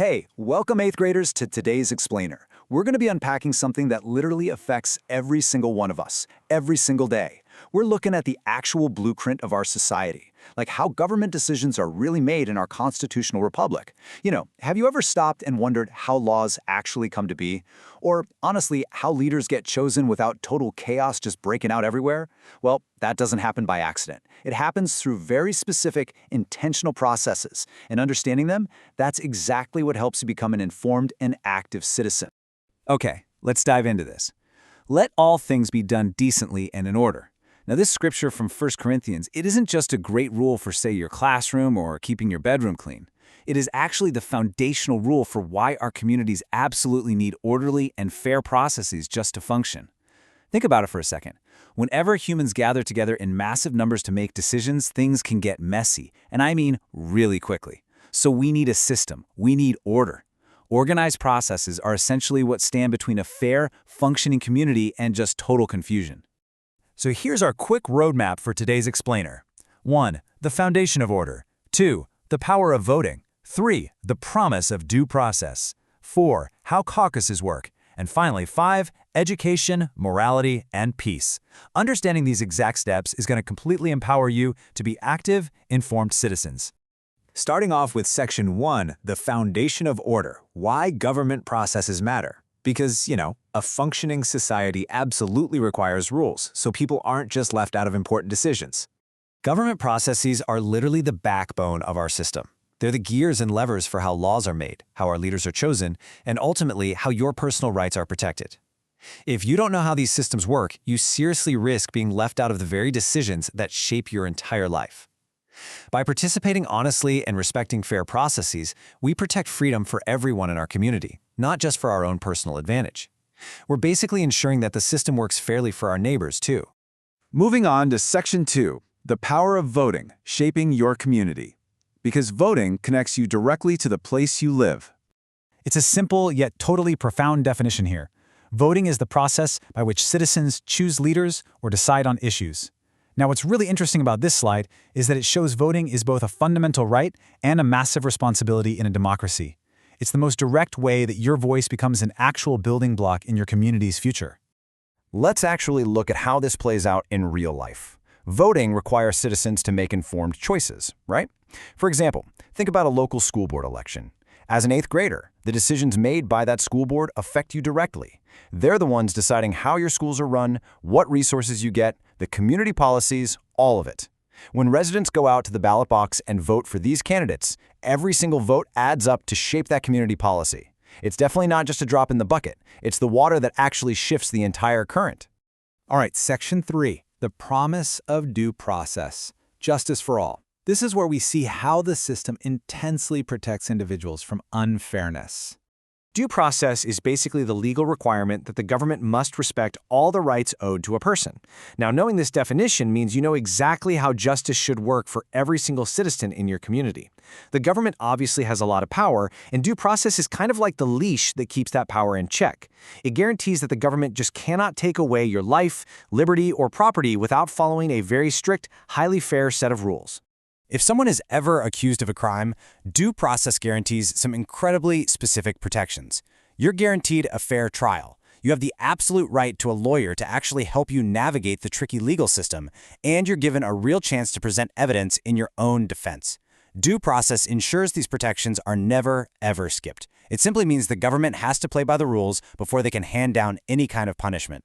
Hey, welcome 8th graders to today's Explainer. We're going to be unpacking something that literally affects every single one of us, every single day. We're looking at the actual blueprint of our society, like how government decisions are really made in our constitutional republic. Have you ever stopped and wondered how laws actually come to be? Or, honestly, how leaders get chosen without total chaos just breaking out everywhere? Well, that doesn't happen by accident. It happens through very specific, intentional processes, and understanding them, that's exactly what helps you become an informed and active citizen. Okay, let's dive into this. Let all things be done decently and in order. Now, this scripture from 1 Corinthians, it isn't just a great rule for, say, your classroom or keeping your bedroom clean. It is actually the foundational rule for why our communities absolutely need orderly and fair processes just to function. Think about it for a second. Whenever humans gather together in massive numbers to make decisions, things can get messy, and I mean really quickly. So we need a system. We need order. Organized processes are essentially what stand between a fair, functioning community and just total confusion. So here's our quick roadmap for today's Explainer. 1. The foundation of order. 2. The power of voting. 3. The promise of due process. 4. How caucuses work. And finally, 5. Education, morality, and peace. Understanding these exact steps is going to completely empower you to be active, informed citizens. Starting off with Section 1, the foundation of order, why government processes matter. Because, a functioning society absolutely requires rules, so people aren't just left out of important decisions. Government processes are literally the backbone of our system. They're the gears and levers for how laws are made, how our leaders are chosen, and ultimately how your personal rights are protected. If you don't know how these systems work, you seriously risk being left out of the very decisions that shape your entire life. By participating honestly and respecting fair processes, we protect freedom for everyone in our community, not just for our own personal advantage. We're basically ensuring that the system works fairly for our neighbors, too. Moving on to Section 2, the power of voting, shaping your community. Because voting connects you directly to the place you live. It's a simple yet totally profound definition here. Voting is the process by which citizens choose leaders or decide on issues. Now, what's really interesting about this slide is that it shows voting is both a fundamental right and a massive responsibility in a democracy. It's the most direct way that your voice becomes an actual building block in your community's future. Let's actually look at how this plays out in real life. Voting requires citizens to make informed choices, right? For example, think about a local school board election. As an 8th grader, the decisions made by that school board affect you directly. They're the ones deciding how your schools are run, what resources you get, the community policies, all of it. When residents go out to the ballot box and vote for these candidates, every single vote adds up to shape that community policy. It's definitely not just a drop in the bucket. It's the water that actually shifts the entire current. All right, Section 3, the promise of due process, justice for all. This is where we see how the system intensely protects individuals from unfairness. Due process is basically the legal requirement that the government must respect all the rights owed to a person. Now, knowing this definition means you know exactly how justice should work for every single citizen in your community. The government obviously has a lot of power, and due process is kind of like the leash that keeps that power in check. It guarantees that the government just cannot take away your life, liberty, or property without following a very strict, highly fair set of rules. If someone is ever accused of a crime, due process guarantees some incredibly specific protections. You're guaranteed a fair trial. You have the absolute right to a lawyer to actually help you navigate the tricky legal system, and you're given a real chance to present evidence in your own defense. Due process ensures these protections are never, ever skipped. It simply means the government has to play by the rules before they can hand down any kind of punishment.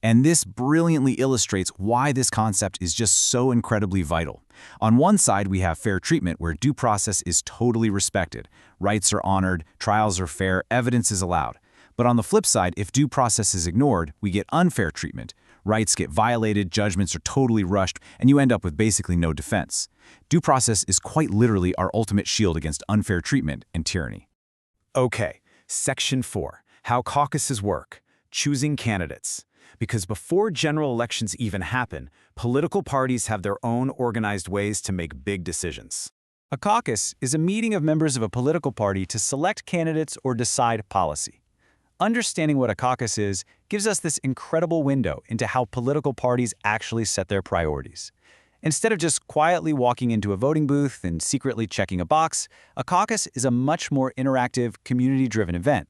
And this brilliantly illustrates why this concept is just so incredibly vital. On one side, we have fair treatment, where due process is totally respected. Rights are honored, trials are fair, evidence is allowed. But on the flip side, if due process is ignored, we get unfair treatment. Rights get violated, judgments are totally rushed, and you end up with basically no defense. Due process is quite literally our ultimate shield against unfair treatment and tyranny. Okay, Section 4, how caucuses work, choosing candidates. Because before general elections even happen, political parties have their own organized ways to make big decisions. A caucus is a meeting of members of a political party to select candidates or decide policy. Understanding what a caucus is gives us this incredible window into how political parties actually set their priorities. Instead of just quietly walking into a voting booth and secretly checking a box, a caucus is a much more interactive, community-driven event.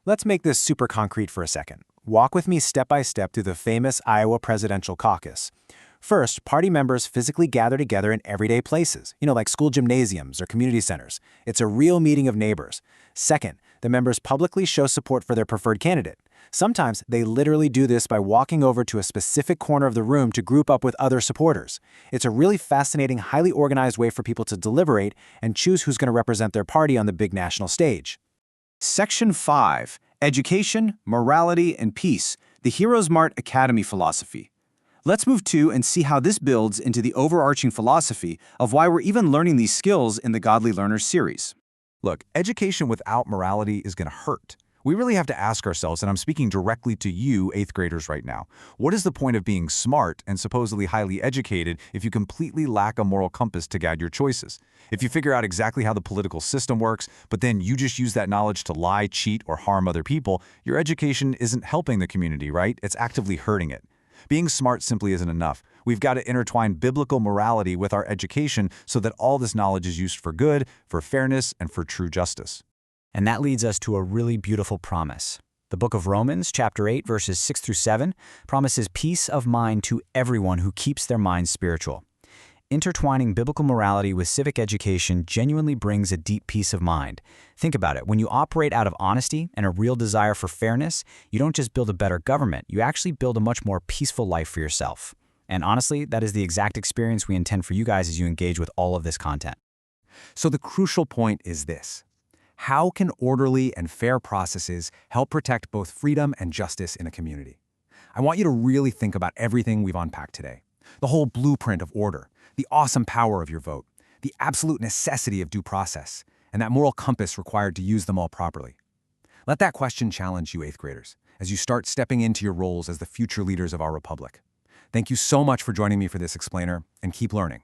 Let's make this super concrete for a second. Walk with me step by step through the famous Iowa presidential caucus. First, party members physically gather together in everyday places, like school gymnasiums or community centers. It's a real meeting of neighbors. Second, the members publicly show support for their preferred candidate. Sometimes they literally do this by walking over to a specific corner of the room to group up with other supporters. It's a really fascinating, highly organized way for people to deliberate and choose who's going to represent their party on the big national stage. Section 5, Education, Morality, and Peace, the HeroesMart Academy Philosophy. Let's move to and see how this builds into the overarching philosophy of why we're even learning these skills in the Godly Learners series. Look, education without morality is going to hurt. We really have to ask ourselves, and I'm speaking directly to you, 8th graders right now, what is the point of being smart and supposedly highly educated if you completely lack a moral compass to guide your choices? If you figure out exactly how the political system works, but then you just use that knowledge to lie, cheat, or harm other people, your education isn't helping the community, right? It's actively hurting it. Being smart simply isn't enough. We've got to intertwine biblical morality with our education so that all this knowledge is used for good, for fairness, and for true justice. And that leads us to a really beautiful promise. The book of Romans, chapter 8, verses 6 through 7, promises peace of mind to everyone who keeps their minds spiritual. Intertwining biblical morality with civic education genuinely brings a deep peace of mind. Think about it. When you operate out of honesty and a real desire for fairness, you don't just build a better government, you actually build a much more peaceful life for yourself. And honestly, that is the exact experience we intend for you guys as you engage with all of this content. So the crucial point is this. How can orderly and fair processes help protect both freedom and justice in a community? I want you to really think about everything we've unpacked today. The whole blueprint of order, the awesome power of your vote, the absolute necessity of due process, and that moral compass required to use them all properly. Let that question challenge you, 8th graders, as you start stepping into your roles as the future leaders of our republic. Thank you so much for joining me for this explainer, and keep learning.